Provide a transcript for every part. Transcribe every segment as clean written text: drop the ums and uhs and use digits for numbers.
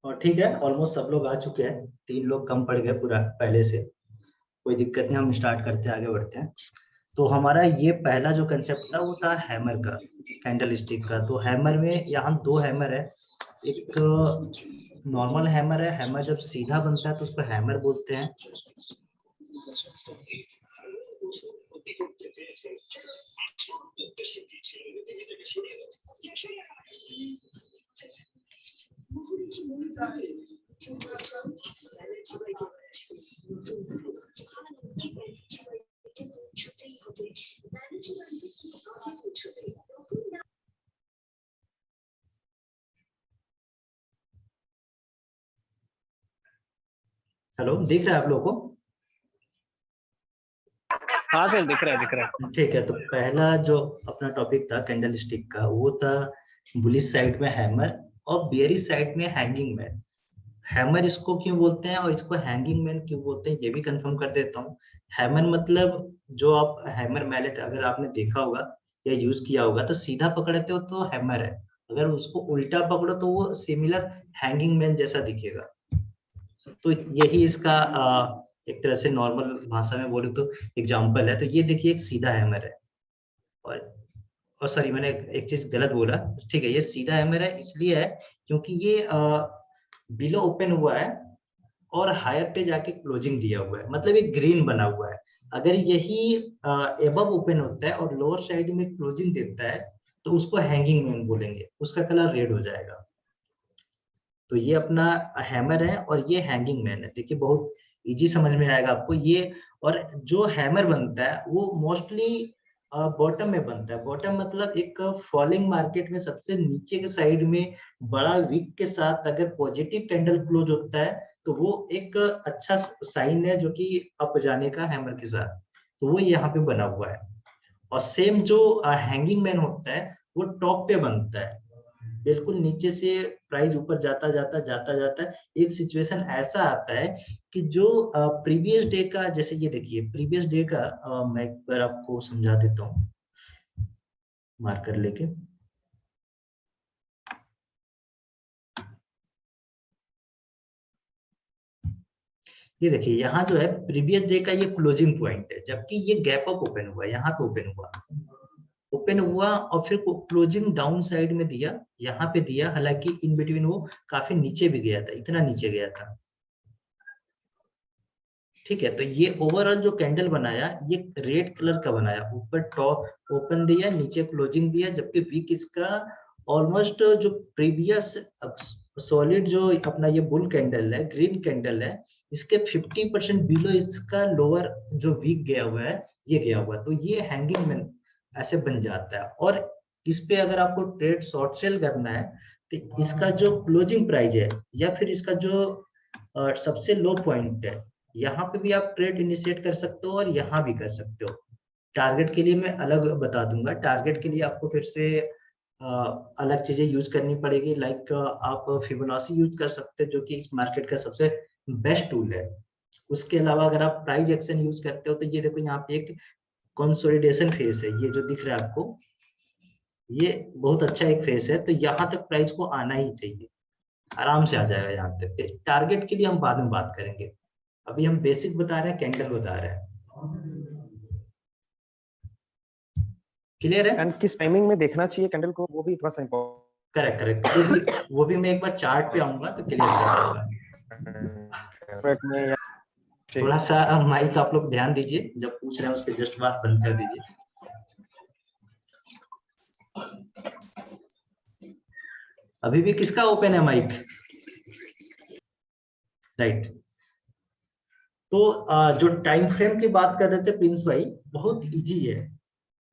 और ठीक है, ऑलमोस्ट सब लोग आ चुके हैं, 3 लोग कम पड़ गए पूरा पहले से। कोई दिक्कत नहीं, हम स्टार्ट करते हैं, आगे बढ़ते हैं। तो हमारा ये पहला जो कंसेप्ट था वो था हैमर का, कैंडल स्टिक का। तो हैमर में यहाँ 2 हैमर है। एक नॉर्मल हैमर है, हैमर जब सीधा बनता है तो उसको हैमर बोलते हैं। हेलो, दिख रहा है आप लोगों को? हाँ सर, दिख रहा है, दिख रहा है। ठीक है, तो पहला जो अपना टॉपिक था कैंडल स्टिक का, वो था बुलिश साइड में हैमर और बेयरिश साइड में हैंगिंग मैन। हैमर इसको क्यों बोलते हैं और इसको हैंगिंग मैन क्यों बोलते हैं, ये भी कंफर्म कर देता हूँ। हैमर मतलब जो आप हैमर मैलेट अगर आपने देखा होगा या यूज किया होगा, तो सीधा पकड़ते हो तो हैमर है, अगर उसको उल्टा पकड़ो तो वो सिमिलर हैंगिंग मैन जैसा दिखेगा। तो यही इसका एक तरह से नॉर्मल भाषा में बोलूं तो एग्जाम्पल है। तो ये देखिए, एक सीधा हैमर है। और सॉरी, मैंने एक चीज गलत बोला। ठीक है, ये सीधा हैमर है इसलिए है क्योंकि ये बिलो ओपन हुआ है और हायर पे जाके क्लोजिंग दिया हुआ है, मतलब एक ग्रीन बना हुआ है। अगर यही एबव ओपन होता है और लोअर साइड में क्लोजिंग देता है तो उसको हैंगिंग मैन बोलेंगे, उसका कलर रेड हो जाएगा। तो ये अपना हैमर है और ये हैंगिंग मैन है। देखिए, बहुत इजी समझ में आएगा आपको ये। और जो हैमर बनता है वो मोस्टली बॉटम में बनता है। बॉटम मतलब एक फॉलिंग मार्केट में सबसे नीचे के साइड में बड़ा विक के साथ अगर पॉजिटिव कैंडल क्लोज होता है तो वो एक अच्छा साइन है जो कि अप जाने का हैमर के साथ। तो वो यहाँ पे बना हुआ है। और सेम जो हैंगिंग मैन होता है वो टॉप पे बनता है, बिल्कुल नीचे से प्राइस ऊपर जाता जाता जाता जाता है। एक सिचुएशन ऐसा आता है कि जो प्रीवियस डे का, जैसे ये देखिए प्रीवियस डे का, मैं एक बार आपको समझा देता हूँ मार्कर लेके। ये देखिए, यहाँ जो है प्रीवियस डे का ये क्लोजिंग पॉइंट है, जबकि ये गैप अप ओपन हुआ, यहाँ पे ओपन हुआ और फिर क्लोजिंग डाउन साइड में दिया, यहाँ पे दिया। हालांकि इन बिटवीन वो काफी नीचे भी गया था, इतना नीचे गया था। ठीक है, तो ये ओवरऑल जो कैंडल बनाया ये रेड कलर का बनाया, ऊपर टॉप ओपन दिया, नीचे क्लोजिंग दिया, जबकि वीक इसका ऑलमोस्ट जो प्रीवियस सॉलिड जो अपना ये बुल कैंडल है, ग्रीन कैंडल है, इसके 50% बिलो इसका लोअर जो वीक गया हुआ है, ये गया हुआ है। तो ये हैंगिंग में ऐसे बन जाता है। और इस पे अगर आपको ट्रेड शॉर्ट सेल करना है तो इसका जो क्लोजिंग प्राइस है या फिर इसका जो सबसे लो पॉइंट है, यहाँ पे भी आप ट्रेड इनिशिएट कर सकते हो और यहाँ भी कर सकते हो। टारगेट के लिए मैं अलग बता दूंगा, टारगेट के लिए आपको फिर से अलग चीजें यूज करनी पड़ेगी। लाइक आप फिबोनाची यूज कर सकते हो जो कि इस मार्केट का सबसे बेस्ट टूल है। उसके अलावा अगर आप प्राइस एक्शन यूज करते हो तो ये देखो, यहाँ पे एक कंसोलिडेशन फेस है, ये जो दिख रहा है आपको, ये बहुत अच्छा एक फेस है। तो यहाँ तक प्राइस को आना ही चाहिए, आराम से आ जाएगा यहाँ तक। टारगेट के लिए हम बाद में बात करेंगे, अभी हम बेसिक बता रहे हैं, कैंडल बता रहे हैं। क्लियर है? एंड किस टाइमिंग में देखना चाहिए कैंडल को, वो भी थोड़ा सा इम्पोर्टेंट। करेक्ट करेक्ट, वो भी मैं एक बार चार्ट पे आऊंगा तो क्लियर कर दूंगा। थोड़ा सा माइक आप लोग ध्यान दीजिए, जब पूछ रहे हैं उसके जस्ट बाद बंद कर दीजिए। अभी भी किसका ओपन है माइक? राइट। तो जो टाइम फ्रेम की बात कर रहे थे प्रिंस भाई, बहुत इजी है।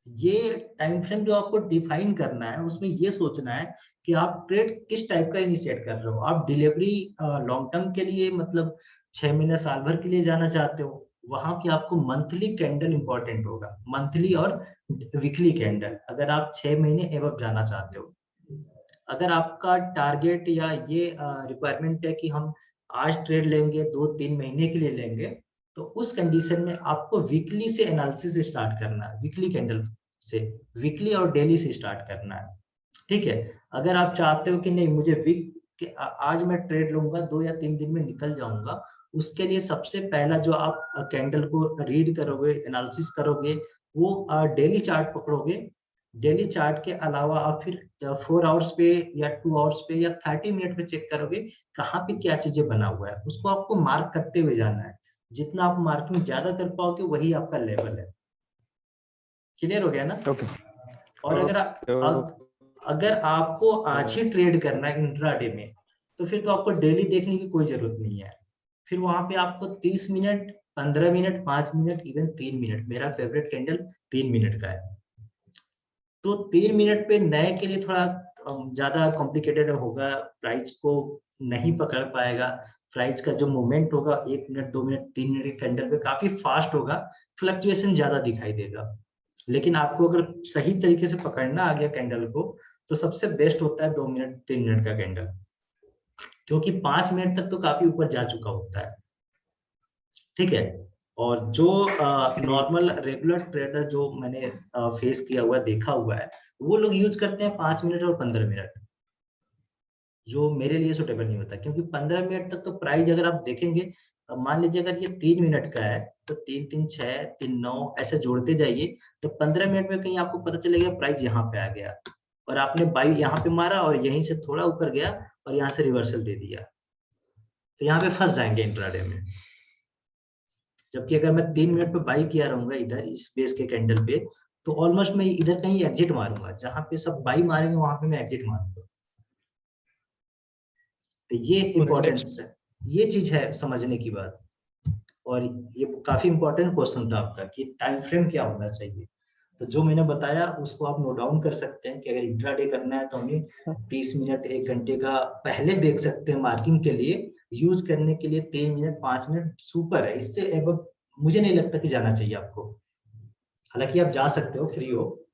ये टाइम फ्रेम जो आपको डिफाइन करना है, उसमें ये सोचना है कि आप ट्रेड किस टाइप का इनिशिएट कर रहे हो। आप डिलीवरी लॉन्ग टर्म के लिए, मतलब 6 महीने साल भर के लिए जाना चाहते हो, वहां पे आपको मंथली कैंडल इंपॉर्टेंट होगा, मंथली और वीकली कैंडल, अगर आप 6 महीने एवं जाना चाहते हो। अगर आपका टारगेट या ये रिक्वायरमेंट है कि हम आज ट्रेड लेंगे, 2-3 महीने के लिए लेंगे, तो उस कंडीशन में आपको वीकली से एनालिसिस स्टार्ट करना है, वीकली कैंडल से, वीकली और डेली से स्टार्ट करना है। ठीक है, अगर आप चाहते हो कि नहीं मुझे वीक कि आज मैं ट्रेड लूंगा, 2 या 3 दिन में निकल जाऊंगा, उसके लिए सबसे पहला जो आप कैंडल को रीड करोगे, एनालिसिस करोगे, वो डेली चार्ट पकड़ोगे। डेली चार्ट के अलावा आप फिर 4 आवर्स पे या 2 आवर्स पे या 30 मिनट पे चेक करोगे कहाँ पे क्या चीजें बना हुआ है, उसको आपको मार्क करते हुए जाना है। जितना आप मार्किंग ज्यादा कर पाओगे वही आपका लेवल है। क्लियर हो गया ना? ओके और अगर आपको आज ही ट्रेड करना है इंट्राडे में, तो फिर तो आपको डेली देखने की कोई जरूरत नहीं है। फिर वहां पे आपको 30 minute, 15 minute, 5 minute, even 3 minute, मेरा फेवरेट कैंडल 3 मिनट का है, तो 3 मिनट पे नए के लिए थोड़ा ज्यादा कॉम्प्लिकेटेड होगा, प्राइस को नहीं पकड़ पाएगा। प्राइस का जो मूवमेंट होगा 1 मिनट, 2 मिनट, 3 मिनट के कैंडल पे काफी फास्ट होगा, फ्लक्चुएशन ज्यादा दिखाई देगा। लेकिन आपको अगर सही तरीके से पकड़ना आ गया कैंडल को, तो सबसे बेस्ट होता है 2 मिनट, 3 मिनट का कैंडल, क्योंकि 5 मिनट तक तो काफी ऊपर जा चुका होता है। ठीक है। और जो नॉर्मल रेगुलर ट्रेडर जो मैंने फेस किया हुआ, देखा हुआ है, वो लोग यूज करते हैं 5 मिनट और 15 मिनट, जो मेरे लिए सुटेबल नहीं होता। क्योंकि 15 मिनट तक तो प्राइस अगर आप देखेंगे, मान लीजिए अगर ये 3 मिनट का है, तो 3 3 6 3 9 ऐसे जोड़ते जाइए, तो 15 मिनट में कहीं आपको पता चलेगा प्राइस यहाँ पे आ गया, और आपने बाई यहाँ पे मारा और यहीं से थोड़ा ऊपर गया और यहाँ से रिवर्सल दे दिया, तो यहाँ पे फंस जाएंगे इंट्राडे में। जबकि अगर मैं 3 मिनट पे बाई किया रहूंगा इधर इस बेस के कैंडल पे, तो ऑलमोस्ट मैं इधर कहीं एग्जिट मारूंगा, जहां पे सब बाई मारेंगे वहां पे मैं एग्जिट मारूंगा। तो ये इम्पोर्टेंस है, ये चीज है समझने की बात। और ये काफी इंपॉर्टेंट क्वेश्चन था आपका कि टाइम फ्रेम क्या होना चाहिए। तो जो मैंने बताया उसको आप नोट डाउन कर सकते हैं कि अगर इंट्राडे करना है तो हमें 30 मिनट, 1 घंटे का पहले देख सकते हैं मार्किंग के लिए। यूज करने के लिए 3 मिनट, 5 मिनट सुपर है, इससे अब मुझे नहीं लगता कि जाना चाहिए आपको। हालांकि आप जा सकते हो, फ्री हो।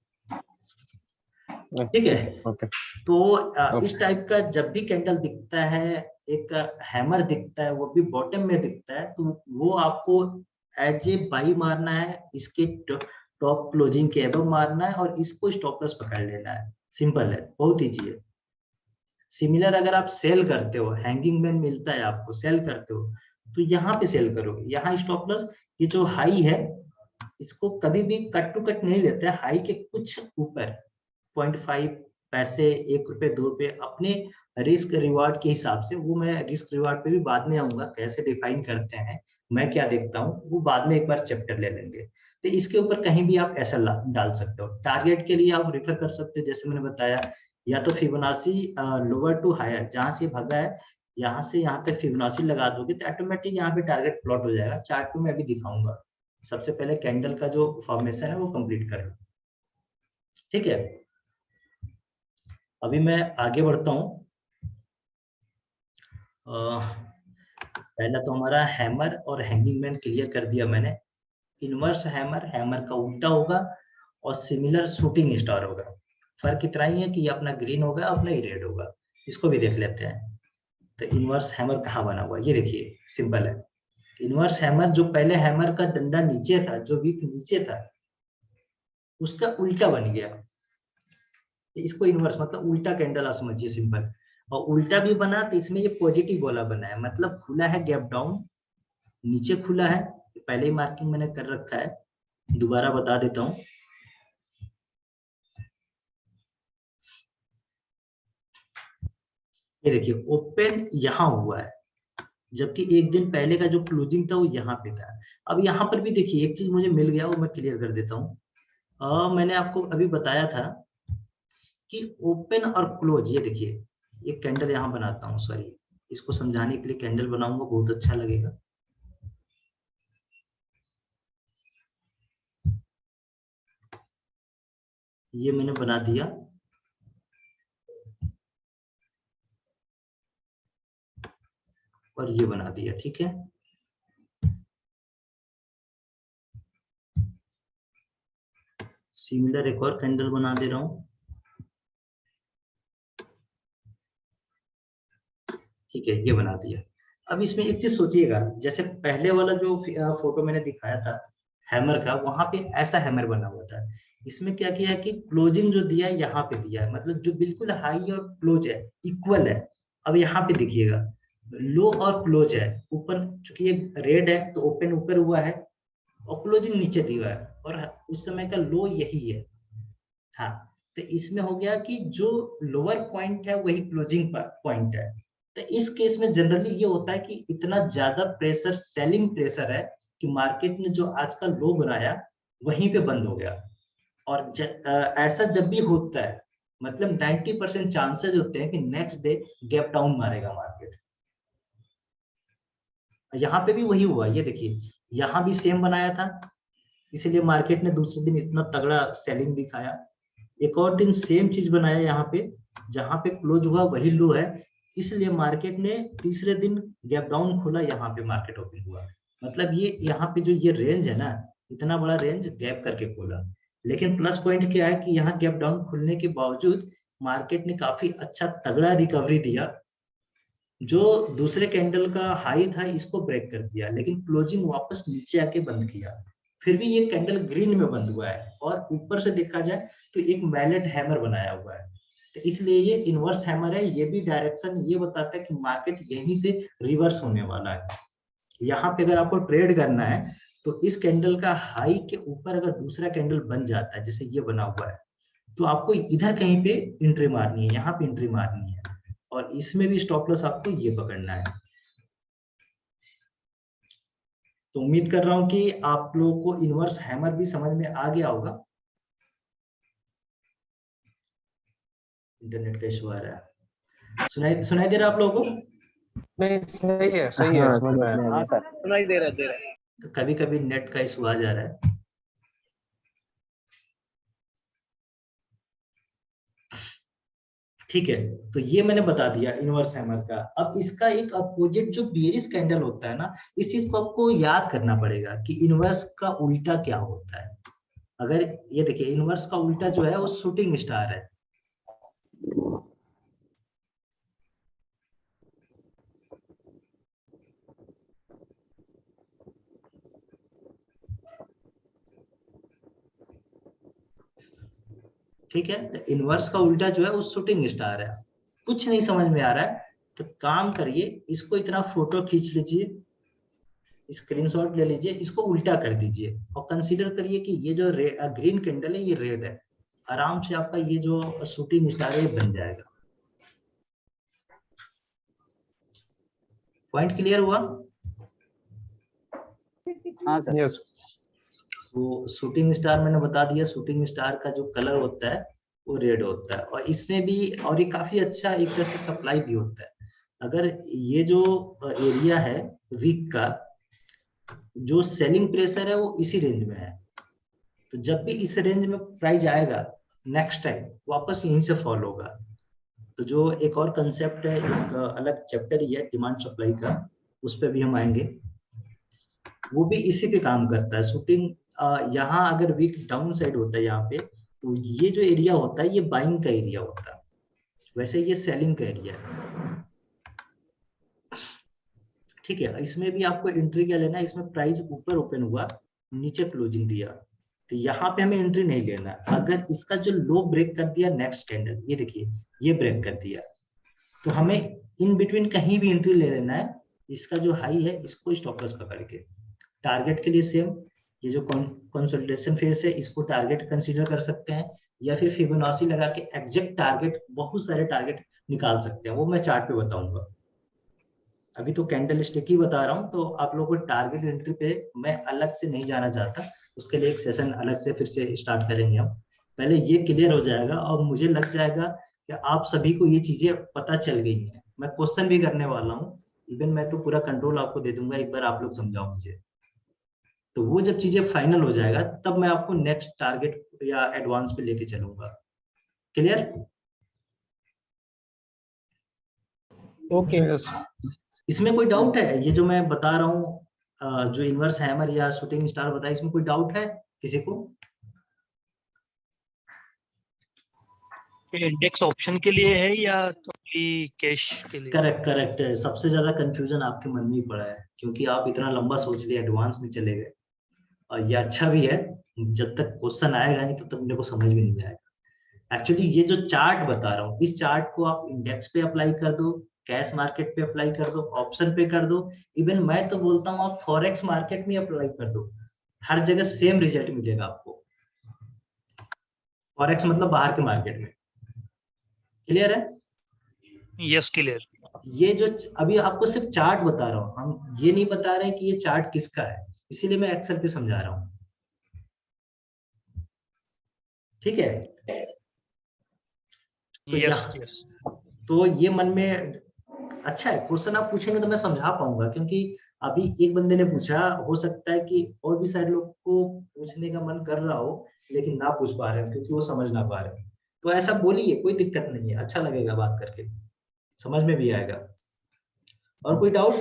ठीक है। ओके तो इस टाइप का जब भी कैंडल दिखता है, एक हैमर दिखता है, वो भी बॉटम में दिखता है, तो वो आपको एज ए बाई मारना है, इसके टॉप क्लोजिंग के एबव मारना है, और इसको स्टॉप लॉस पकड़ लेना है। सिंपल है, बहुत ईजी है। सिमिलर अगर आप सेल करते हो, हैंगिंग मैन मिलता है आपको, सेल करते हो, तो यहाँ पे सेल करो, यहाँ स्टॉप लॉस, ये जो हाई है इसको कभी भी कट टू कट नहीं लेते हैं, हाई के कुछ ऊपर 0.5 पैसे, 1 रुपए, 2 रुपए, अपने रिस्क रिवार्ड के हिसाब से। वो मैं रिस्क रिवार्ड पे भी बाद में आऊंगा, कैसे डिफाइन करते हैं, मैं क्या देखता हूँ, वो बाद में एक बार चैप्टर ले लेंगे। तो इसके ऊपर कहीं भी आप ऐसा डाल सकते हो। टारगेट के लिए आप रेफर कर सकते हो, जैसे मैंने बताया, या तो फिबोनाची लोअर टू हायर, जहां से भागा है यहाँ से यहाँ तक फिबोनाची लगा दोगे तो ऑटोमेटिक यहाँ पे टारगेट प्लॉट हो जाएगा। चार्ट में मैं अभी दिखाऊंगा। सबसे पहले कैंडल का जो फॉर्मेशन है वो कंप्लीट करें। ठीक है, अभी मैं आगे बढ़ता हूँ। पहला तो हमारा हैमर और हैंगिंग मैन क्लियर कर दिया मैंने। इनवर्स हैमर, हैमर का उल्टा होगा, और सिमिलर शूटिंग स्टार होगा। फर्क इतना ही है कि ये अपना ग्रीन होगा, अपना ही रेड होगा। इसको भी देख लेते हैं। तो इनवर्स हैमर कहाँ बना हुआ है, ये देखिए, सिंपल है। इनवर्स हैमर, जो पहले हैमर का डंडा नीचे था, जो विक नीचे था, उसका उल्टा बन गया। इसको इनवर्स मतलब उल्टा कैंडल आप समझिए, सिंपल। और उल्टा भी बना तो इसमें ये पॉजिटिव वाला बना है, मतलब खुला है गैप डाउन, नीचे खुला है। पहले ही मार्किंग मैंने कर रखा है, दोबारा बता देता हूँ। ये देखिए, ओपन यहाँ हुआ है, जबकि एक दिन पहले का जो क्लोजिंग था वो यहाँ पे था। अब यहाँ पर भी देखिए एक चीज मुझे मिल गया, वो मैं क्लियर कर देता हूँ। मैंने आपको अभी बताया था कि ओपन और क्लोज, ये देखिए एक कैंडल यहाँ बनाता हूँ, सॉरी, इसको समझाने के लिए कैंडल बनाऊंगा, बहुत अच्छा लगेगा। ये मैंने बना दिया, और ये बना दिया। ठीक है, सिमिलर एक और कैंडल बना दे रहा हूँ। ठीक है, ये बना दिया। अब इसमें एक चीज सोचिएगा, जैसे पहले वाला जो फोटो मैंने दिखाया था हैमर का, वहां पे ऐसा हैमर बना हुआ था। इसमें क्या किया है कि क्लोजिंग जो दिया है यहाँ पे दिया है, मतलब जो बिल्कुल हाई और क्लोज है, इक्वल है। अब यहाँ पे देखिएगा लो और क्लोज है, ऊपर चूंकि ये रेड है तो ओपन ऊपर हुआ है और क्लोजिंग नीचे दिया है, और उस समय का लो यही है। हाँ, तो इसमें हो गया कि जो लोअर पॉइंट है वही क्लोजिंग पॉइंट है। तो इस केस में जनरली ये होता है कि इतना ज्यादा प्रेशर, सेलिंग प्रेशर है कि मार्केट ने जो आज का लो बनाया वहीं पे बंद हो गया। और ऐसा जब भी होता है मतलब 90% चांसेस होते हैं कि नेक्स्ट डे गैप डाउन मारेगा मार्केट। यहाँ पे भी वही हुआ, ये देखिए यहाँ भी सेम बनाया था, इसलिए मार्केट ने दूसरे दिन इतना तगड़ा सेलिंग दिखाया। एक और दिन सेम चीज बनाया यहाँ पे, जहां पे क्लोज हुआ वही लो है, इसलिए मार्केट ने तीसरे दिन गैप डाउन खोला, यहाँ पे मार्केट ओपन हुआ। मतलब ये यहाँ पे जो ये रेंज है ना, इतना बड़ा रेंज गैप करके खोला। लेकिन प्लस पॉइंट क्या है कि यहाँ गैप डाउन खुलने के बावजूद मार्केट ने काफी अच्छा तगड़ा रिकवरी दिया। जो दूसरे कैंडल का हाई था इसको ब्रेक कर दिया, लेकिन क्लोजिंग वापस नीचे आके बंद किया। फिर भी ये कैंडल ग्रीन में बंद हुआ है, और ऊपर से देखा जाए तो एक मैलेट हैमर बनाया हुआ है। तो इसलिए ये इनवर्स हैमर है, ये भी डायरेक्शन ये बताता है कि मार्केट यहीं से रिवर्स होने वाला है। यहाँ पे अगर आपको ट्रेड करना है तो इस कैंडल का हाई के ऊपर अगर दूसरा कैंडल बन जाता है जैसे ये बना हुआ है, तो आपको इधर कहीं पे एंट्री मारनी है, यहाँ पे एंट्री मारनी है, और इसमें भी स्टॉप लॉस आपको ये पकड़ना है। तो उम्मीद कर रहा हूं कि आप लोगों को इनवर्स हैमर भी समझ में आ गया होगा। इंटरनेट का इशू आ रहा है, सुनाई दे रहा है आप लोगों को? नहीं, सही है, सही है, हाँ समझ में आया। हाँ सर, सुनाई दे रहा है। तो कभी कभी नेट का इशू आ जा रहा है। ठीक है, तो ये मैंने बता दिया इनवर्स हैमर का। अब इसका एक अपोजिट जो बेयरिश कैंडल होता है ना, इस चीज को आपको याद करना पड़ेगा कि इनवर्स का उल्टा क्या होता है। अगर ये देखिए इनवर्स का उल्टा जो है वो शूटिंग स्टार है। ठीक है, तो इनवर्स का उल्टा जो है वो शूटिंग स्टार है। कुछ नहीं समझ में आ रहा है तो काम करिए, इसको इतना फोटो खींच लीजिए, स्क्रीनशॉट ले लीजिए, इसको उल्टा कर दीजिए और कंसीडर करिए कि ये जो ग्रीन कैंडल है ये रेड है। आराम से आपका ये जो शूटिंग स्टार है ये बन जाएगा। पॉइंट क्लियर हुआ? हाँ सर। यस। तो शूटिंग स्टार मैंने बता दिया, शूटिंग स्टार का जो कलर होता है वो रेड होता है, और इसमें भी और ये काफी अच्छा एक तरह से सप्लाई भी होता है। अगर ये जो एरिया है वीक का, जो सेलिंग प्रेशर है वो इसी रेंज में है, तो जब भी इस रेंज में प्राइस आएगा नेक्स्ट टाइम वापस यहीं से फॉल होगा। तो जो एक और कंसेप्ट है, एक अलग चैप्टर ही है डिमांड सप्लाई का, उस पर भी हम आएंगे, वो भी इसी पे काम करता है। शूटिंग यहाँ अगर वीक डाउन साइड होता है यहाँ पे, तो ये जो एरिया होता है ये बाइंग का एरिया होता है, वैसे ये सेलिंग का एरिया है। ठीक है, इसमें भी आपको एंट्री क्या लेना है, इसमें प्राइस ऊपर ओपन हुआ नीचे क्लोजिंग दिया, तो यहाँ पे हमें एंट्री नहीं लेना। अगर इसका जो लो ब्रेक कर दिया नेक्स्ट कैंडल, ये देखिए ये ब्रेक कर दिया, तो हमें इन बिटवीन कहीं भी एंट्री ले लेना है। इसका जो हाई है इसको स्टॉप लॉस पकड़ के, टारगेट के लिए सेम, ये जो कंसोलिडेशन फेज है इसको टारगेट कंसीडर कर सकते हैं, या फिर फिबोनाची लगा के एग्जैक्ट टारगेट, बहुत सारे टारगेट निकाल सकते हैं, वो मैं चार्ट पे बताऊंगा। अभी तो कैंडल स्टिक ही बता रहा हूँ, तो आप लोगों को टारगेट एंट्री पे मैं अलग से नहीं जाना चाहता, उसके लिए एक सेशन अलग से फिर से स्टार्ट करेंगे हम। पहले ये क्लियर हो जाएगा और मुझे लग जाएगा कि आप सभी को ये चीजें पता चल गई हैं। मैं क्वेश्चन भी करने वाला हूँ, इवन मैं तो पूरा कंट्रोल आपको दे दूंगा, एक बार आप लोग समझाओ मुझे। तो वो जब चीजें फाइनल हो जाएगा तब मैं आपको नेक्स्ट टारगेट या एडवांस पे लेके चलूंगा। क्लियर? ओके। इसमें कोई डाउट है? ये जो मैं बता रहा हूँ जो इनवर्स हैमर या शूटिंग स्टार बताया, इसमें कोई डाउट है किसी को? इंडेक्स ऑप्शन के लिए है या तो कैश के लिए? करेक्ट करेक्ट है, सबसे ज्यादा कंफ्यूजन आपके मन में ही पड़ा है, क्योंकि आप इतना लंबा सोच लिया, एडवांस में चले गए। और ये अच्छा भी है, जब तक क्वेश्चन आएगा नहीं तब तक मेरे को समझ में नहीं आएगा। एक्चुअली ये जो चार्ट बता रहा हूँ, इस चार्ट को आप इंडेक्स पे अप्लाई कर दो कैश मार्केट पे अप्लाई कर दो, ऑप्शन पे कर दो, इवन मैं तो बोलता हूँ आप फॉरेक्स मार्केट में अप्लाई कर दो, हर जगह सेम रिजल्ट मिलेगा आपको। फॉरेक्स मतलब बाहर के मार्केट में। क्लियर है? Yes clear. ये जो अभी आपको सिर्फ चार्ट बता रहा हूँ, हम ये नहीं बता रहे कि ये चार्ट किसका है, इसीलिए मैं एक्सेल पे समझा रहा हूँ। ठीक है? तो यस यहाँ यस। तो ये मन में अच्छा है, क्वेश्चन आप पूछेंगे तो मैं समझा पाऊंगा, क्योंकि अभी एक बंदे ने पूछा, हो सकता है कि और भी सारे लोग को पूछने का मन कर रहा हो लेकिन ना पूछ पा रहे हो क्योंकि वो समझ ना पा रहे हो। तो ऐसा बोलिए, कोई दिक्कत नहीं है, अच्छा लगेगा बात करके, समझ में भी आएगा। और कोई डाउट?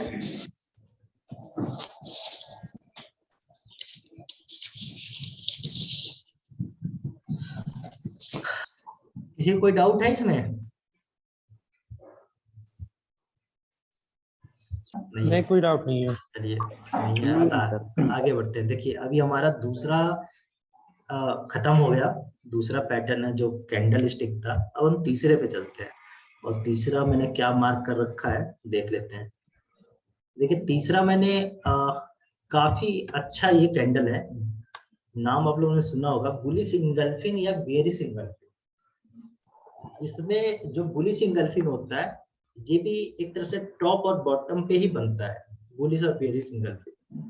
किसी को कोई डाउट है इसमें? नहीं, कोई डाउट नहीं है। चलिए नहीं है, आगे बढ़ते हैं। देखिए अभी हमारा दूसरा खत्म हो गया, दूसरा पैटर्न है जो कैंडल स्टिक था। अब हम तीसरे पे चलते हैं, और तीसरा मैंने क्या मार्क कर रखा है देख लेते हैं। देखिए तीसरा मैंने काफी अच्छा ये कैंडल है, नाम आप लोगों ने सुना होगा, बुलिश इंगल्फिंग या बेयरिश इंगल्फिंग। इसमें जो बुलिश इंगल्फिंग होता है ये भी एक तरह से टॉप और बॉटम पे ही बनता है, बुलिश और बेयरिश इंगल्फिंग।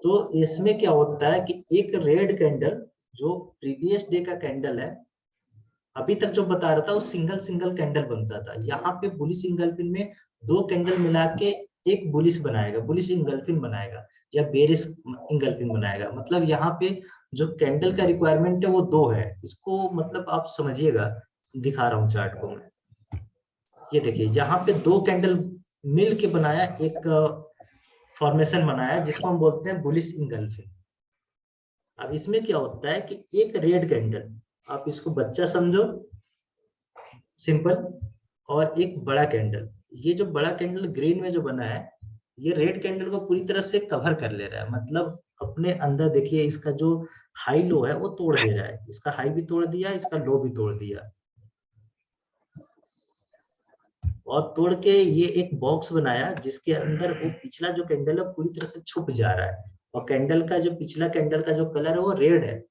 तो इसमें क्या होता है कि एक रेड कैंडल जो प्रीवियस डे का कैंडल है, अभी तक जो बता रहा था वो सिंगल सिंगल कैंडल बनता था, यहाँ पे बुलिश इंगल्फिंग में दो कैंडल मिला के एक बुलिश बनाएगा, बुलिश इंगल्फिंग बनाएगा या बेरिश इंगल्फिंग बनाएगा। मतलब यहाँ पे जो कैंडल का रिक्वायरमेंट है वो दो है, इसको मतलब आप समझिएगा, दिखा रहा हूँ चार्ट को मैं। ये देखिए यहाँ पे दो कैंडल मिल के बनाया एक फॉर्मेशन बनाया जिसको हम बोलते हैं बुलिश इंगल्फिंग। अब इसमें क्या होता है कि एक रेड कैंडल, आप इसको बच्चा समझो सिंपल, और एक बड़ा कैंडल, ये जो बड़ा कैंडल ग्रीन में जो बना है ये रेड कैंडल को पूरी तरह से कवर कर ले रहा है, मतलब अपने अंदर देखिए इसका जो हाई लो है वो तोड़ दे रहा है, इसका हाई भी तोड़ दिया, इसका लो भी तोड़ दिया, और तोड़ के ये एक बॉक्स बनाया जिसके अंदर वो पिछला जो कैंडल है पूरी तरह से छुप जा रहा है, और कैंडल का जो पिछला कैंडल का जो कलर है वो रेड है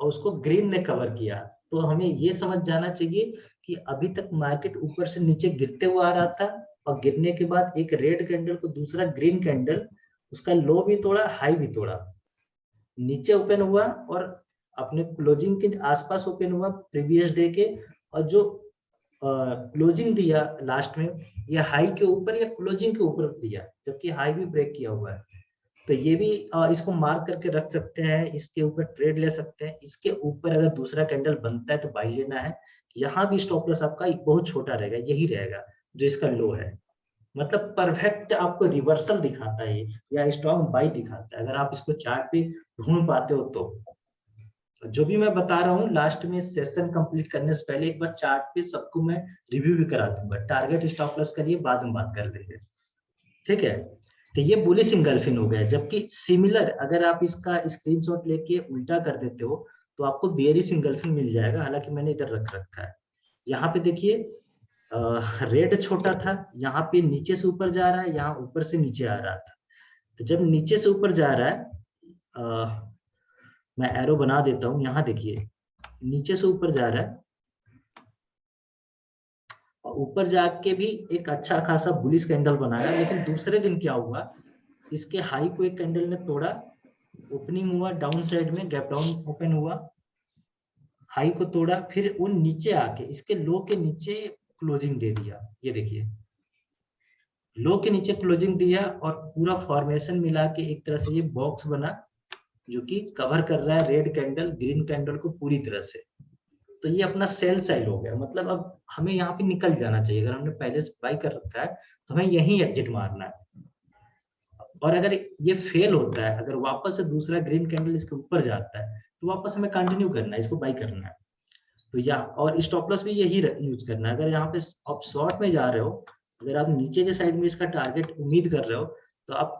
और उसको ग्रीन ने कवर किया। तो हमें ये समझ जाना चाहिए कि अभी तक मार्केट ऊपर से नीचे गिरते हुआ आ रहा था, और गिरने के बाद एक रेड कैंडल को दूसरा ग्रीन कैंडल उसका लो भी तोड़ा, हाई भी तोड़ा, नीचे ओपन हुआ और अपने क्लोजिंग के आसपास ओपन हुआ प्रीवियस डे के, और जो क्लोजिंग दिया लास्ट में ये हाई के ऊपर या क्लोजिंग के ऊपर दिया, जबकि हाई भी ब्रेक किया हुआ है। तो ये भी इसको मार्क करके रख सकते हैं, इसके ऊपर ट्रेड ले सकते हैं। इसके ऊपर अगर दूसरा कैंडल बनता है तो बाई लेना है। यहाँ भी स्टॉप लॉस आपका बहुत छोटा रहेगा, यही रहेगा जो इसका लो है, मतलब परफेक्ट आपको रिवर्सल दिखाता है या स्ट्रॉन्ग बाई दिखाता है, अगर आप इसको चार्ट पे ढूंढ पाते हो तो। जो भी मैं बता रहा हूँ लास्ट में सेशन कंप्लीट करने से पहले एक बार चार्ट पे सबको मैं रिव्यू भी करा दूंगा, टारगेट स्टॉप लॉस करिए, बाद में बात कर लेंगे। ठीक है? तो ये बुलिश इंगल्फिंग हो गया, जबकि सिमिलर अगर आप इसका स्क्रीनशॉट लेके उल्टा कर देते हो तो आपको बेयरिश इंगल्फिंग मिल जाएगा, हालांकि मैंने इधर रख रखा है। यहाँ पे देखिए रेड छोटा था, यहाँ पे नीचे से ऊपर जा रहा है, यहाँ ऊपर से नीचे आ रहा था। तो जब नीचे से ऊपर जा रहा है, मैं एरो बना देता हूँ, यहाँ देखिए नीचे से ऊपर जा रहा है, और ऊपर जाके भी एक अच्छा खासा बुलिश कैंडल बनाया, लेकिन दूसरे दिन क्या हुआ, इसके हाई को एक कैंडल ने तोड़ा, ओपनिंग हुआ डाउन साइड में, गैप डाउन ओपन हुआ, हाई को तोड़ा, फिर वो नीचे आके इसके लो के नीचे क्लोजिंग दे दिया। ये देखिए लो के नीचे क्लोजिंग दिया और पूरा फॉर्मेशन मिला के एक तरह से ये बॉक्स बना जो कि कवर कर रहा है रेड कैंडल ग्रीन कैंडल को पूरी तरह से। तो ये अपना सेल साइड हो गया, मतलब अब हमें यहाँ पे निकल जाना चाहिए, अगर हमने पहले से बाई कर रखा है तो हमें यही एग्जिट मारना है। और अगर ये फेल होता है, अगर वापस से दूसरा ग्रीन कैंडल इसके ऊपर जाता है तो वापस हमें कंटिन्यू करना है, इसको बाई करना है। तो या और स्टॉप लॉस भी यही यूज करना है। अगर यहाँ पे आप शॉर्ट में जा रहे हो, अगर आप नीचे के साइड में इसका टारगेट उम्मीद कर रहे हो तो आप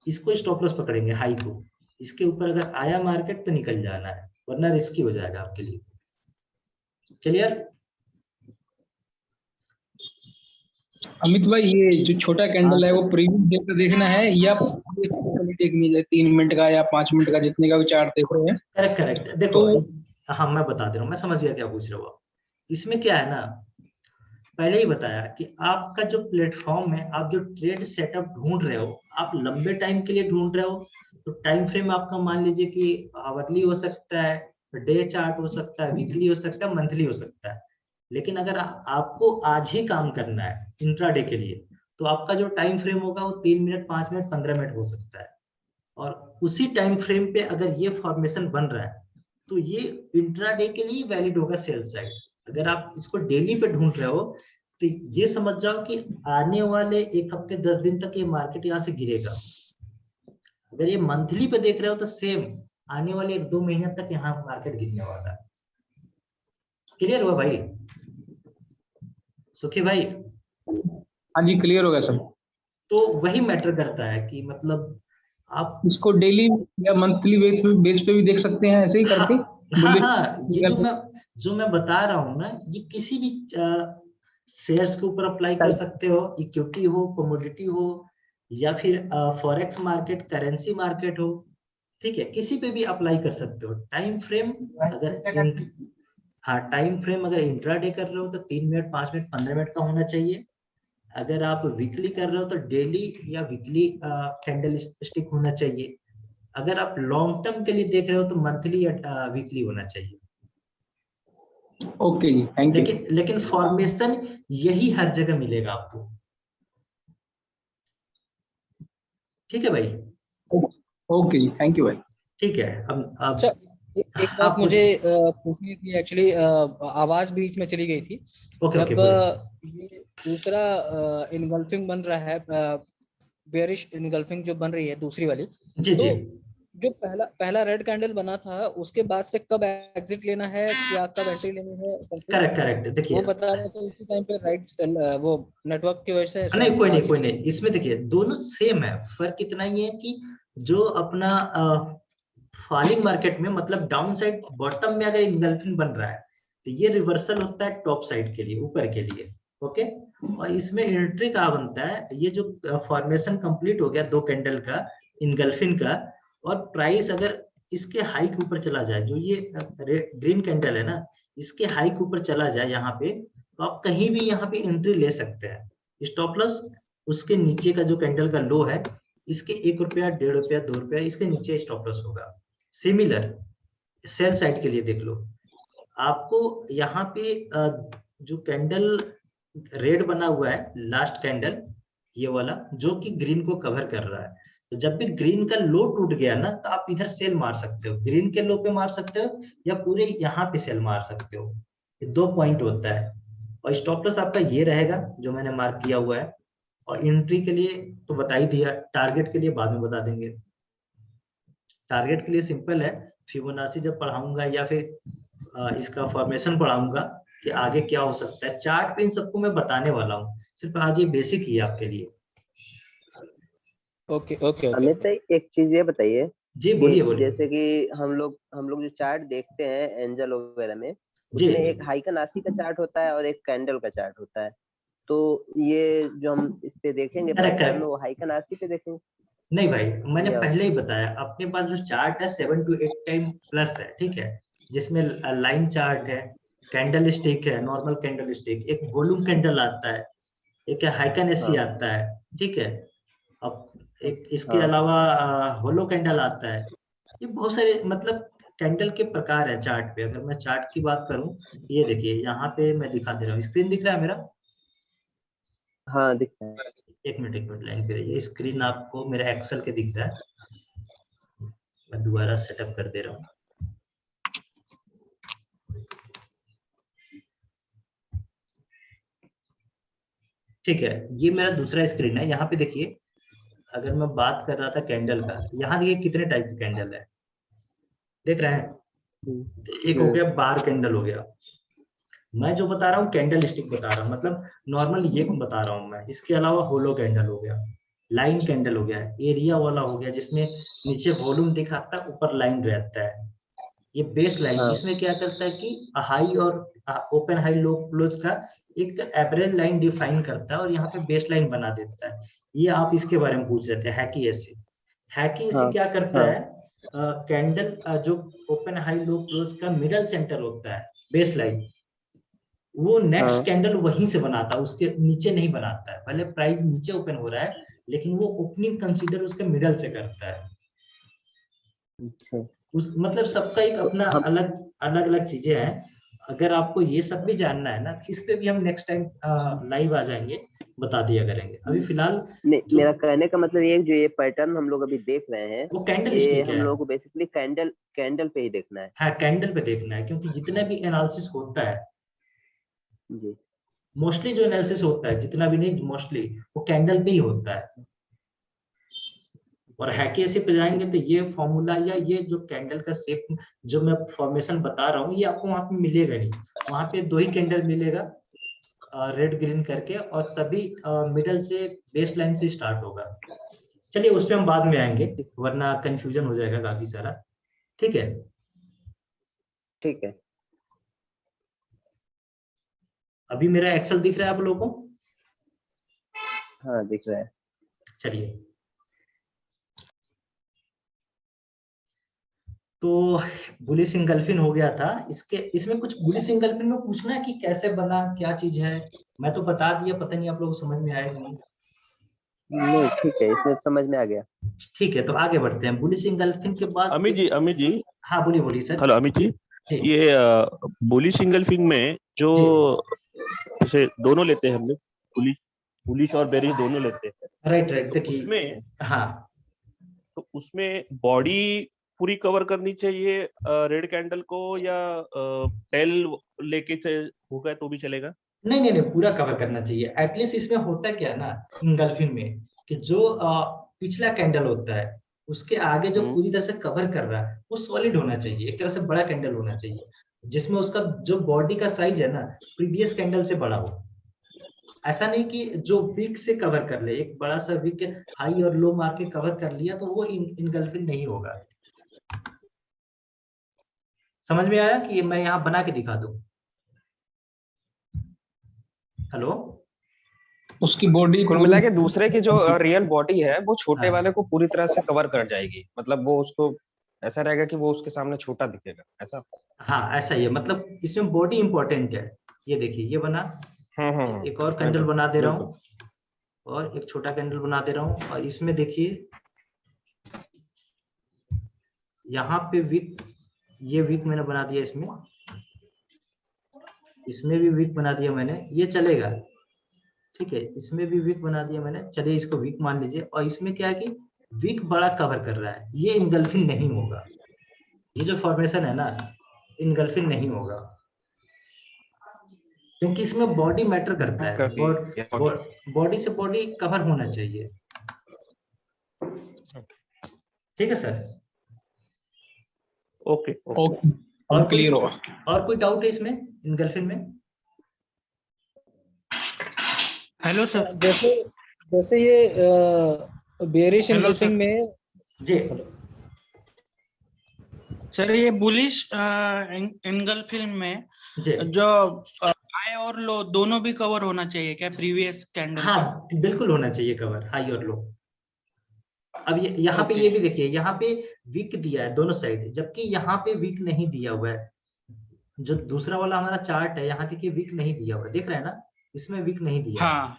इसको स्टॉप लॉस पकड़ेंगे हाई को, इसके ऊपर अगर आया मार्केट तो निकल जाना है, वरना रिस्की हो जाएगा आपके लिए। क्लियर? अमित भाई, ये जो छोटा कैंडल है वो प्रीवियस डे का देखना है या देखनी है, 3 मिनट का या 5 मिनट का, जितने का भी चार्ट देख रहे हैं? करेक्ट करेक्ट, देखो तो हाँ मैं बता दे रहा हूँ, मैं समझ गया क्या पूछ रहे हो आप। इसमें क्या है ना, पहले ही बताया कि आपका जो प्लेटफॉर्म है, आप जो ट्रेड सेटअप ढूंढ रहे हो, आप लंबे टाइम के लिए ढूंढ रहे हो, तो टाइम फ्रेम आपका मान लीजिए कि आवरली हो सकता है, डे चार्ट हो सकता है, वीकली हो सकता है, मंथली हो सकता है। लेकिन अगर आपको आज ही काम करना है इंट्राडे के लिए, तो आपका जो टाइम फ्रेम होगा वो 3 मिनट, 5 मिनट, 15 मिनट हो सकता है। और उसी टाइम फ्रेम पे अगर ये फॉर्मेशन बन रहा है, तो ये इंट्राडे के लिए वैलिड होगा सेल साइड। अगर आप इसको डेली पे ढूंढ रहे हो, तो ये समझ जाओ कि आने वाले 1 हफ्ते 10 दिन तक ये मार्केट यहाँ से गिरेगा। अगर ये मंथली पे देख रहे हो तो सेम आने वाले 1-2 महीने तक यहाँ मार्केट गिरने वाला है। क्लियर हुआ भाई? सुखी भाई? हाँ जी, क्लियर हो गया सब। तो वही मैटर करता है कि मतलब आप इसको डेली या मंथली बेस पे भी देख सकते हैं, ऐसे ही करके। हाँ, ये जो मैं बता रहा हूँ ना, ये किसी भी शेयर्स के ऊपर अप्लाई कर सकते हो, इक्विटी हो, कमोडिटी हो, या फिर फॉरेक्स मार्केट, करेंसी मार्केट हो, ठीक है, किसी पे भी अप्लाई कर सकते हो। टाइम फ्रेम अगर इंट्राडे कर रहे हो तो 3 मिनट, 5 मिनट, 15 मिनट का होना चाहिए। अगर आप वीकली कर रहे हो तो डेली या वीकली कैंडल स्टिक होना चाहिए। अगर आप लॉन्ग टर्म के लिए देख रहे हो तो मंथली या वीकली होना चाहिए। ओके जी, थैंक यू। लेकिन फॉर्मेशन यही हर जगह मिलेगा आपको। ठीक है भाई? ओके जी, थैंक यू भाई। ठीक है। अब एक बात मुझे पूछनी थी एक्चुअली, आवाज बीच में चली गई थी। ओके, जब ओके, ये दूसरा इनगल्फिंग बन रहा है, बेयरिश इनगल्फिंग जो बन रही है दूसरी वाली, जी तो जी, जो पहला रेड कैंडल बना था, उसके बाद से कब एग्जिट लेना है या कब एंट्री लेनी है, करेक्ट करेक्ट। देखिए, वो बता रहे थे उसी टाइम पे राइट, वो नेटवर्क की वजह से नहीं आवाज कोई चली नहीं, गई। इसमें देखिए दोनों सेम है। फर्क इतना ही है कि जो अपना फॉलिंग मार्केट में, मतलब डाउन साइड बॉटम में अगर इंगल्फिंग बन रहा है, तो ये रिवर्सल होता है टॉप साइड के लिए, ऊपर के लिए। ओके, और इसमें एंट्री कहाँ बनता है, ये जो फॉर्मेशन कंप्लीट हो गया 2 कैंडल का इंगल्फिंग का, और प्राइस अगर इसके हाई के ऊपर चला जाए, जो ये ग्रीन कैंडल है ना, इसके हाई के ऊपर चला जाए यहाँ पे, तो आप कहीं भी यहाँ पे एंट्री ले सकते हैं। स्टॉप लॉस उसके नीचे का जो कैंडल का लो है, इसके 1 रुपया, 1.5 रुपया, 2 रुपया इसके नीचे स्टॉप लॉस होगा। सिमिलर सेल साइड के लिए देख लो, आपको यहाँ पे जो कैंडल रेड बना हुआ है, लास्ट कैंडल ये वाला, जो कि ग्रीन को कवर कर रहा है, तो जब भी ग्रीन का लो टूट गया ना, तो आप इधर सेल मार सकते हो, ग्रीन के लो पे मार सकते हो, या पूरे यहाँ पे सेल मार सकते हो। ये 2 पॉइंट होता है। और स्टॉप लॉस आपका ये रहेगा जो मैंने मार्क किया हुआ है। और एंट्री के लिए तो बता ही दिया, टारगेट के लिए बाद में बता देंगे। टारगेट के लिए सिंपल है, फिबोनाची जब पढ़ाऊंगा या फिर इसका फॉर्मेशन पढ़ाऊंगा कि आगे क्या हो सकता है, चार्ट पे इन सबको मैं बताने वाला हूँ। सिर्फ आज ये बेसिक ही है आपके लिए। Okay okay okay. अमित भाई, एक चीज ये बताइए जी बोलिए बोलिए। जैसे कि हम लोग जो चार्ट देखते हैं एंजल वगैरह में, जी उसमें एक हाइकनासी का चार्ट होता है और एक कैंडल का चार्ट होता है। तो ये जो हम इस पे देखेंगे पैटर्न, वो हाइकनासी पे देखेंगे? नहीं भाई, मैंने या पहले ही बताया, अपने पास जो चार्ट है 7 to 8 टाइम प्लस है, ठीक है, जिसमें लाइन चार्ट है, कैंडल स्टिक है, नॉर्मल कैंडल स्टिक, एक वॉल्यूम कैंडल आता है, एक हाइकनेसी हाँ आता है, ठीक है। अब एक इसके हाँ अलावा होलो कैंडल आता है। ये बहुत सारे मतलब कैंडल के प्रकार है चार्ट पे। अगर मैं चार्ट की बात करूं, ये देखिए यहाँ पे मैं दिखा दे रहा हूँ, स्क्रीन दिख रहा है मेरा? हाँ, दिख रहा है। एक मिनट लाइन पे रहिए। स्क्रीन आपको मेरा एक्सेल के दिख रहा है, मैं दोबारा सेटअप कर दे रहा हूँ। ठीक है, ये मेरा दूसरा स्क्रीन है। यहाँ पे देखिए, अगर मैं बात कर रहा था कैंडल का, यहाँ देखिए कितने टाइप के कैंडल है, देख रहे हैं? एक हो गया बार कैंडल हो गया। मैं जो बता रहा हूँ कैंडल स्टिक बता रहा हूँ, मतलब नॉर्मल ये बता रहा हूँ मैं। इसके अलावा होलो कैंडल हो गया, लाइन कैंडल हो गया, एरिया वाला हो गया, जिसमें नीचे वॉल्यूम दिखाता है, ऊपर लाइन रहता है। ये बेस लाइन, हाँ इसमें क्या करता है कि हाई और ओपन हाई लो क्लोज का एक एवरेज लाइन डिफाइन करता है और यहाँ पे बेस लाइन बना देता है। ये आप इसके बारे में पूछ रहे थे, हैकी ऐसे। हैकी ऐसे हाँ, क्या करता हाँ, है, कैंडल जो ओपन हाई लो क्लोज का मिडल सेंटर होता है, बेस लाइन, वो नेक्स्ट हाँ, कैंडल वहीं से बनाता है, उसके नीचे नहीं बनाता है। भले प्राइस नीचे ओपन हो रहा है, लेकिन वो ओपनिंग कंसीडर उसके मिडल से करता है। अच्छा। उस मतलब सबका एक अपना हम अलग अलग अलग चीजें हैं। अगर आपको ये सब भी जानना है ना, इस पे भी हम नेक्स्ट टाइम लाइव आ जाएंगे, बता दिया करेंगे। अभी फिलहाल नहीं, जो मेरा कहने का मतलब ये है, जो ये पैटर्न हम लोग अभी देख रहे हैं, वो कैंडल ये स्टिक हम है। लोगों को बेसिकली कैंडल कैंडल पे ही देखना है। हाँ, कैंडल पे देखना है, क्योंकि जितना भी एनालिसिस होता है, जी। मोस्टली जो एनालिसिस होता है, जितना भी नहीं मोस्टली, वो कैंडल पे ही होता है। और हैकेसी पे जाएंगे तो ये फॉर्मूला या ये जो कैंडल का शेप जो मैं फॉर्मेशन बता रहा हूँ, ये आपको वहां पे मिलेगा नहीं। वहां पे दो ही कैंडल मिलेगा, रेड ग्रीन करके, और सभी मिडल से बेस लाइन से स्टार्ट होगा। चलिए उस पे हम बाद में आएंगे, वरना कंफ्यूजन हो जाएगा काफी सारा। ठीक है, ठीक है। अभी मेरा एक्सेल दिख रहा है आप लोगों को? हाँ, दिख रहा है। चलिए, तो बुलिश इंगल्फिन हो गया था। इसके इसमें कुछ बुलिश इंगल्फिन में पूछना है कि कैसे बना, क्या चीज है? मैं तो बता दिया, पता नहीं आप लोगों को समझ में आया कि नहीं। नहीं, ठीक है, इसमें समझ में आ गया। ठीक है, तो आगे बढ़ते हैं। बुलिश इंगल्फिन के बाद अमित जी। हाँ, बोलिए बोलिए सर। हेलो अमित जी। जी ये बुलिश इंगल्फिंग में जो जी, जैसे दोनों लेते हैं हम लोग, बुलिश बुलिश और बेरिश दोनों लेते हैं, राइट राइट, तो देखिए। उसमें हाँ तो उसमें बॉडी पूरी कवर करनी चाहिए रेड कैंडल को, या टेल लेके होगा तो भी चलेगा? नहीं नहीं नहीं, पूरा कवर करना चाहिए एटलीस्ट। इसमें होता क्या है ना, इंगल्फिन में, कि जो पिछला कैंडल होता है, उसके आगे जो हम्म पूरी तरह से कवर कर रहा है, वो सॉलिड होना चाहिए, एक तरह से बड़ा कैंडल होना चाहिए, जिसमें उसका जो बॉडी का साइज है ना, प्रीवियस कैंडल से बड़ा हो। ऐसा नहीं कि जो वीक से कवर कर ले, एक बड़ा सा वीक हाई और लो मार के कवर कर लिया, तो वो इनगल्फिन नहीं होगा। समझ में आया कि मैं यहाँ बना के दिखा दूं? हेलो? उसकी बॉडी कुल पूरी। मिला के दूसरे की जो रियल बॉडी है वो छोटे वाले हाँ को पूरी तरह से कवर कर जाएगी, मतलब वो उसको ऐसा रहेगा कि वो उसके सामने छोटा दिखेगा, ऐसा। हाँ, ऐसा ही है, मतलब इसमें बॉडी इंपॉर्टेंट है। ये देखिए, ये बना, एक और कैंडल बिल्कुल बना दे रहा बिल्कुल। हूँ, और एक छोटा कैंडल बना दे रहा हूँ, और इसमें देखिए यहाँ पे वीक, ये वीक मैंने बना दिया, इसमें इसमें भी वीक बना दिया मैंने, ये चलेगा। ठीक है, इसमें भी वीक बना दिया मैंने, चलिए इसको वीक मान लीजिए। और इसमें क्या है कि वीक बड़ा कवर कर रहा है, ये इनगल्फिंग नहीं होगा। ये जो फॉर्मेशन है ना, इनगल्फिंग नहीं होगा, क्योंकि इसमें बॉडी मैटर करता है। बॉडी से बॉडी कवर होना चाहिए। ठीक है सर? ओके ओके, और क्लियर कोई हुआ। और कोई डाउट है इसमें, इनगल्फिंग में? Hello sir. जैसे जैसे ये बेरिश हेलो इनगल्फिंग में। जी सर, ये बुलिश एंगल्फिंग में जी, जो हाई और लो दोनों भी कवर होना चाहिए क्या प्रीवियस कैंडल हाँ का? बिल्कुल होना चाहिए कवर, हाई और लो। अब यहाँ पे ओके। ये भी देखिए, यहाँ पे वीक दिया है दोनों साइड, जबकि यहाँ पे वीक नहीं दिया हुआ है। जो दूसरा वाला हमारा चार्ट है, यहाँ देखिए वीक नहीं दिया हुआ है, देख रहे हैं ना, इसमें वीक नहीं दिया है, हाँ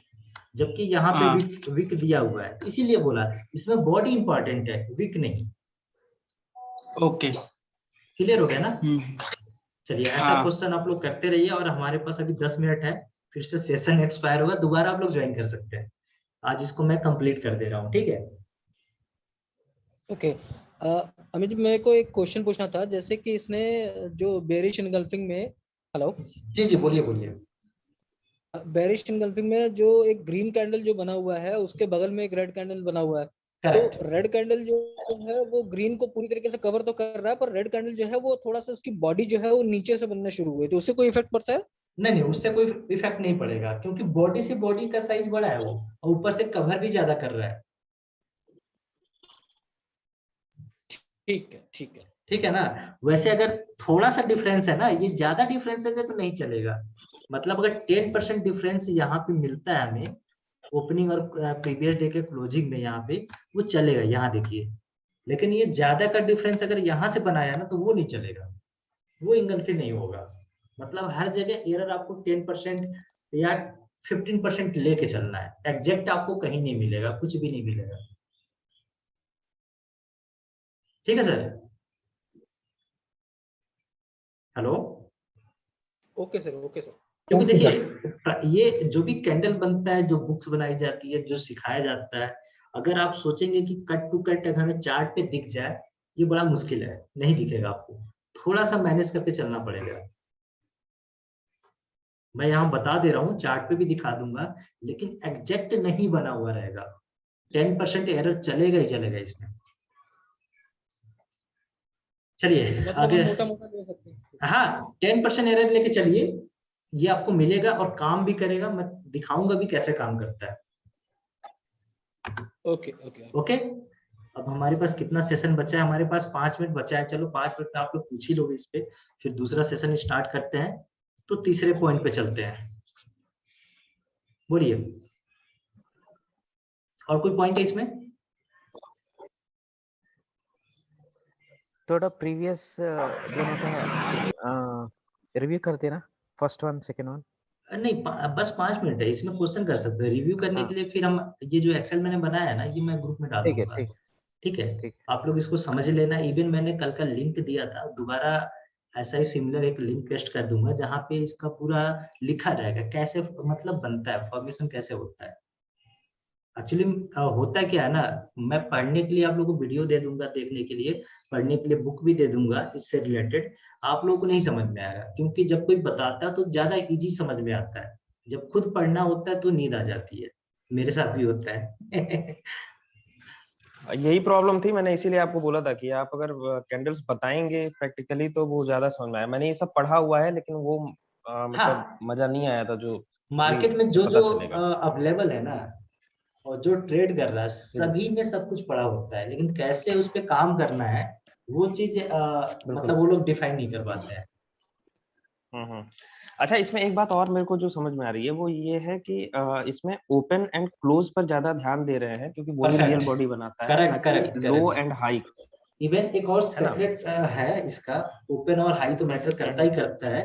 जबकि यहाँ पे हाँ। वीक दिया हुआ है। इसीलिए बोला इसमें बॉडी इंपॉर्टेंट है, वीक नहीं। ओके। क्लियर हो गया ना? हम्म। चलिए, ऐसा हाँ। क्वेश्चन आप लोग करते रहिए, और हमारे पास अभी 10 मिनट है, फिर से सेशन एक्सपायर होगा, दोबारा आप लोग ज्वाइन कर सकते हैं। आज इसको मैं कंप्लीट कर दे रहा हूँ, ठीक है? ओके, अमित जी, मेरे को एक क्वेश्चन पूछना था। जैसे कि इसने जो बेरिश इनगल्फिंग में, हेलो, जी जी, बोलिए बोलिए। बेरिश इनगल्फिंग में जो एक ग्रीन कैंडल जो बना हुआ है, उसके बगल में एक रेड कैंडल बना हुआ है। करेक्ट। तो रेड कैंडल जो है वो ग्रीन को पूरी तरीके से कवर तो कर रहा है, पर रेड कैंडल जो है वो थोड़ा सा उसकी बॉडी जो है वो नीचे से बनना शुरू हुई, तो उससे कोई इफेक्ट पड़ता है? नहीं नहीं, उससे कोई इफेक्ट नहीं पड़ेगा, क्योंकि बॉडी से बॉडी का साइज बड़ा है वो, और ऊपर से कवर भी ज्यादा कर रहा है। ठीक है, ठीक है। ठीक है ना? वैसे अगर थोड़ा सा डिफरेंस है ना, ये ज्यादा डिफरेंस है तो नहीं चलेगा। मतलब अगर 10% डिफरेंस यहाँ पे मिलता है हमें ओपनिंग और प्रीवियस डे के क्लोजिंग में, यहाँ पे वो चलेगा, यहाँ देखिए। लेकिन ये ज्यादा का डिफरेंस अगर यहाँ से बनाया ना तो वो नहीं चलेगा, वो इंगल्फी नहीं होगा। मतलब हर जगह एरर आपको 10% या 15% लेके चलना है, एग्जैक्ट आपको कहीं नहीं मिलेगा, कुछ भी नहीं मिलेगा। ठीक है sir? Hello? Okay sir, okay sir. क्योंकि देखिए ये जो भी कैंडल बनता है, जो बुक्स बनाई जाती है, जो सिखाया जाता है, अगर आप सोचेंगे कि कट टू कट अगर हमें चार्ट पे दिख जाए, ये बड़ा मुश्किल है, नहीं दिखेगा आपको, थोड़ा सा मैनेज करके चलना पड़ेगा। मैं यहाँ बता दे रहा हूँ, चार्ट पे भी दिखा दूंगा, लेकिन एग्जैक्ट नहीं बना हुआ रहेगा। 10% एरर चलेगा ही चलेगा इसमें। चलिए मतलब आगे। हम मोटा मोटा ले सकते हैं। हाँ, 10% एरर लेके चलिए, ये आपको मिलेगा और काम भी करेगा। मैं दिखाऊंगा भी कैसे काम करता है। ओके ओके ओके, अब हमारे पास कितना सेशन बचा है? हमारे पास 5 मिनट बचा है। चलो 5 मिनट में आप लोग पूछ ही लोगे इस पे, फिर दूसरा सेशन स्टार्ट करते हैं। तो तीसरे पॉइंट पे चलते हैं, बोलिए। और कोई पॉइंट है इसमें? थोड़ा प्रीवियस दोनों का रिव्यू करते ना, फर्स्ट वन सेकंड वन। नहीं, बस 5 मिनट है, इसमें क्वेश्चन कर सकते हैं रिव्यू करने हाँ। के लिए। फिर हम ये जो एक्सेल मैंने बनाया है ना, ये मैं ग्रुप में डाल ठीक है, दूंगा। ठीक ठीक है, ठीक। आप लोग इसको समझ लेना। इवन मैंने कल का लिंक दिया था, दोबारा ऐसा ही सिमिलर एक लिंक पेस्ट कर दूंगा, जहाँ पे इसका पूरा लिखा रहेगा कैसे मतलब बनता है, फॉर्मेशन कैसे होता है। एक्चुअली होता क्या है ना, मैं पढ़ने के लिए आप लोगों को वीडियो दे दूंगा देखने के लिए, पढ़ने के लिए बुक भी दे दूंगा इससे रिलेटेड। आप लोगों को नहीं समझ में आएगा, क्योंकि जब कोई बताता है तो ज्यादा इजी समझ में आता है, जब खुद पढ़ना होता है तो नींद आ जाती है। मेरे साथ भी होता है। यही प्रॉब्लम थी, मैंने इसीलिए आपको बोला था कि आप अगर कैंडल्स बताएंगे प्रैक्टिकली तो वो ज्यादा समझ में आया। मैंने ये सब पढ़ा हुआ है, लेकिन वो मतलब हाँ, मजा नहीं आया था जो मार्केट में से जो पता जो चलेगा। अवेलेबल है ना, और जो ट्रेड कर रहा है, सभी ने सब कुछ पढ़ा होता है, लेकिन कैसे उस पे काम करना है वो चीज बिल्कुल। मतलब वो लोग डिफाइन नहीं कर पाते हैं। हम्म। अच्छा, इसमें एक बात और मेरे को जो समझ में आ रही है वो ये है कि इसमें ओपन एंड क्लोज पर ज्यादा ध्यान दे रहे हैं, क्योंकि वही रियल परफेक्ट, बॉडी बनाता है, ना करेक्ट कि correct low correct. And high. Even एक और है ना? सेक्रेट है इसका, ओपन और हाई तो मैटर करता ही करता है,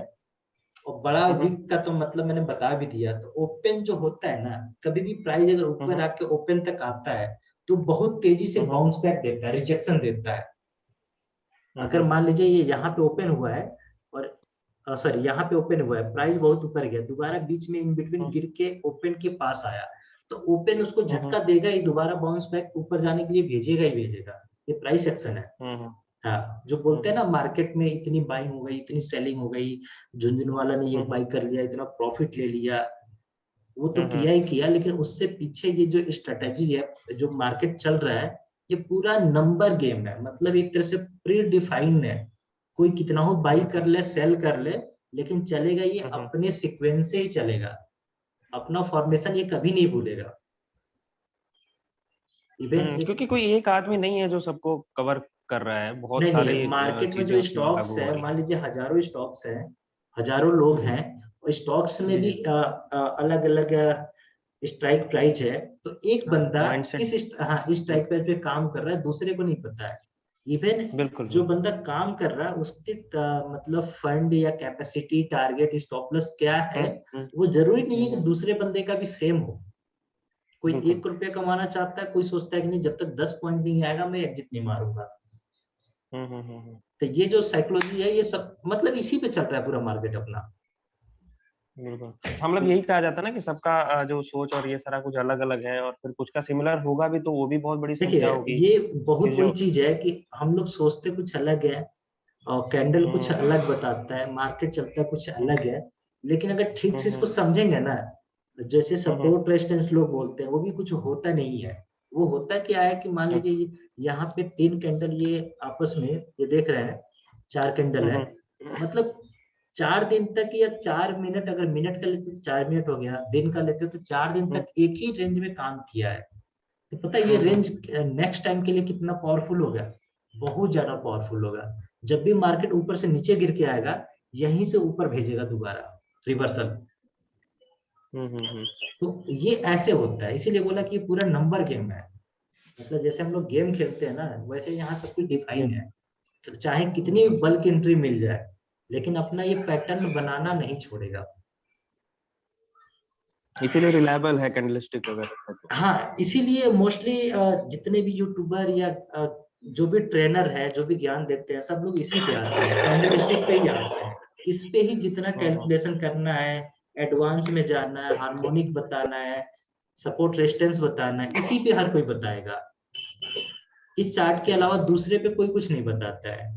और बड़ा वीक का तो मतलब मैंने बता भी दिया। तो ओपन जो होता है ना, कभी भी प्राइस अगर ऊपर आके ओपन तक आता है तो बहुत तेजी से बाउंस बैक देता है, रिजेक्शन देता है। अगर मान लीजिए ये यहाँ पे ओपन हुआ है और सॉरी यहाँ पे ओपन हुआ है, प्राइस बहुत ऊपर गया, दोबारा बीच में इन बिटवीन गिर के ओपन के पास आया, तो ओपन उसको झटका देगा ही, दोबारा बाउंस बैक ऊपर जाने के लिए भेजेगा ही भेजेगा। ये प्राइस एक्शन है। हाँ, जो बोलते हैं ना मार्केट में इतनी बाइंग हो गई, इतनी सेलिंग हो गई, झुंझुनवाला ने ये बाई कर लिया, इतना प्रॉफिट ले लिया, वो तो किया ही किया, लेकिन उससे पीछे ये जो स्ट्रेटेजी है, जो मार्केट चल रहा है, ये पूरा नंबर गेम है। मतलब एक तरह से प्री डिफाइंड है, कोई कितना हो बाई कर ले सेल कर ले, लेकिन चलेगा ये अपने सीक्वेंस से ही चलेगा, अपना फॉर्मेशन ये कभी नहीं भूलेगा। क्योंकि कोई एक आदमी नहीं है जो सबको कवर कर रहा है, बहुत नहीं सारी नहीं, मार्केट में चीजें जो उसमें स्टॉक्स लागू हो है, रही मान लीजिए हजारों स्टॉक्स हैं, हजारों लोग हैं, और स्टॉक्स में भी अलग अलग स्ट्राइक प्राइस है। तो एक बंदा इस स्ट्राइक प्राइस पे काम कर रहा है, दूसरे को नहीं पता है। इवन जो बंदा काम कर रहा है उसके मतलब फंड या कैपेसिटी, टारगेट, स्टॉप लॉस क्या है, वो जरूरी नहीं है कि दूसरे बंदे का भी सेम हो। कोई 1 रुपया कमाना चाहता है, कोई सोचता है कि नहीं जब तक 10 पॉइंट नहीं आएगा मैं एग्जिट नहीं मारूंगा। तो ये जो साइकोलॉजी है, ये सब मतलब इसी पे चल रहा है पूरा मार्केट अपना। हम लोग यही कहा जाता है ना कि सबका जो सोच और ये सारा कुछ अलग अलग है, और फिर कुछ का सिमिलर होगा भी तो वो भी बहुत बड़ी समस्या होगी। ये बहुत बड़ी चीज है कि हम लोग सोचते कुछ अलग है और कैंडल कुछ अलग बताता है, मार्केट चलता है कुछ अलग है, लेकिन अगर ठीक से इसको समझेंगे ना, जैसे सपोर्ट रेजिस्टेंस लोग बोलते हैं, वो भी कुछ होता नहीं है। वो होता क्या है कि मान लीजिए यहाँ पे 3 कैंडल ये आपस में ये देख रहे हैं, 4 कैंडल है, मतलब 4 दिन तक या 4 मिनट, अगर मिनट का लेते तो 4 मिनट हो गया, दिन का लेते तो 4 दिन तक एक ही रेंज में काम किया है। तो पता है ये रेंज नेक्स्ट टाइम के लिए कितना पावरफुल होगा, बहुत ज्यादा पावरफुल होगा। जब भी मार्केट ऊपर से नीचे गिर के आएगा, यहीं से ऊपर भेजेगा दोबारा रिवर्सल, तो ये ऐसे होता है, इसीलिए बोला कि पूरा नंबर गेम है। मतलब जैसे हम लोग गेम खेलते हैं ना, वैसे यहाँ सब कुछ डिफाइन है। तो चाहे कितनी बल्क एंट्री मिल जाए, लेकिन अपना ये पैटर्न बनाना नहीं छोड़ेगा। इसीलिए रिलायबल है कैंडलस्टिक अगर। हाँ, इसीलिए मोस्टली जितने भी यूट्यूबर या जो भी ट्रेनर है, जो भी ज्ञान देते हैं, सब लोग इसी पे आते हैं, कैंडलस्टिक पे ही आते हैं। इस पे ही जितना कैलकुलेशन करना है, एडवांस में जाना है, हार्मोनिक बताना है, सपोर्ट रेजिस्टेंस बताना है, इसी पे हर कोई बताएगा। इस चार्ट के अलावा दूसरे पे कोई कुछ नहीं बताता है।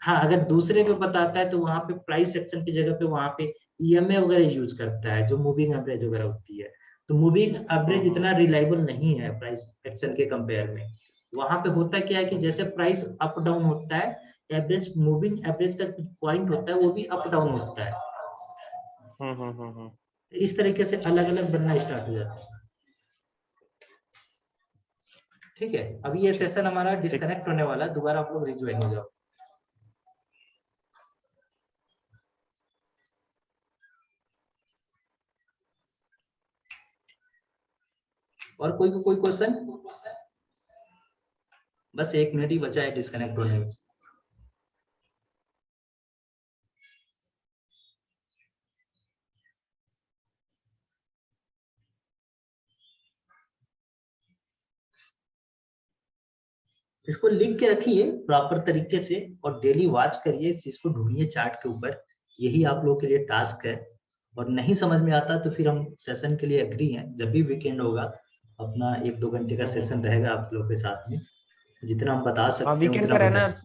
हाँ, अगर दूसरे पे बताता है तो वहां पे प्राइस सेक्शन की जगह पे वहां पे ईएमए वगैरह यूज करता है, जो मूविंग एवरेज वगैरह होती है। तो मूविंग एवरेज इतना रिलायबल नहीं है प्राइस एक्शन के कंपेयर में। वहां पे होता क्या है कि जैसे प्राइस अप डाउन होता है, एवरेज मूविंग एवरेज का कुछ पॉइंट होता है, वो भी अप डाउन होता है। इस तरीके से अलग अलग बनना स्टार्ट हो जाता है। ठीक है, अभी ये सेशन हमारा डिस्कनेक्ट होने वाला है, दोबारा आप लोग रिज्वाइन हो जाओ। और कोई क्वेश्चन? बस 1 मिनट ही बचा है डिस्कनेक्ट होने में। इसको लिख के रखिए प्रॉपर तरीके से और डेली वॉच करिए, इस चीज को ढूंढिए चार्ट के ऊपर। यही आप लोगों के लिए टास्क है। और नहीं समझ में आता तो फिर हम सेशन के लिए एग्री हैं, जब भी वीकेंड होगा अपना 1-2 घंटे का सेशन रहेगा आप लोगों के साथ में। जितना हम बता सकते हैं वीकेंड उतना का रहना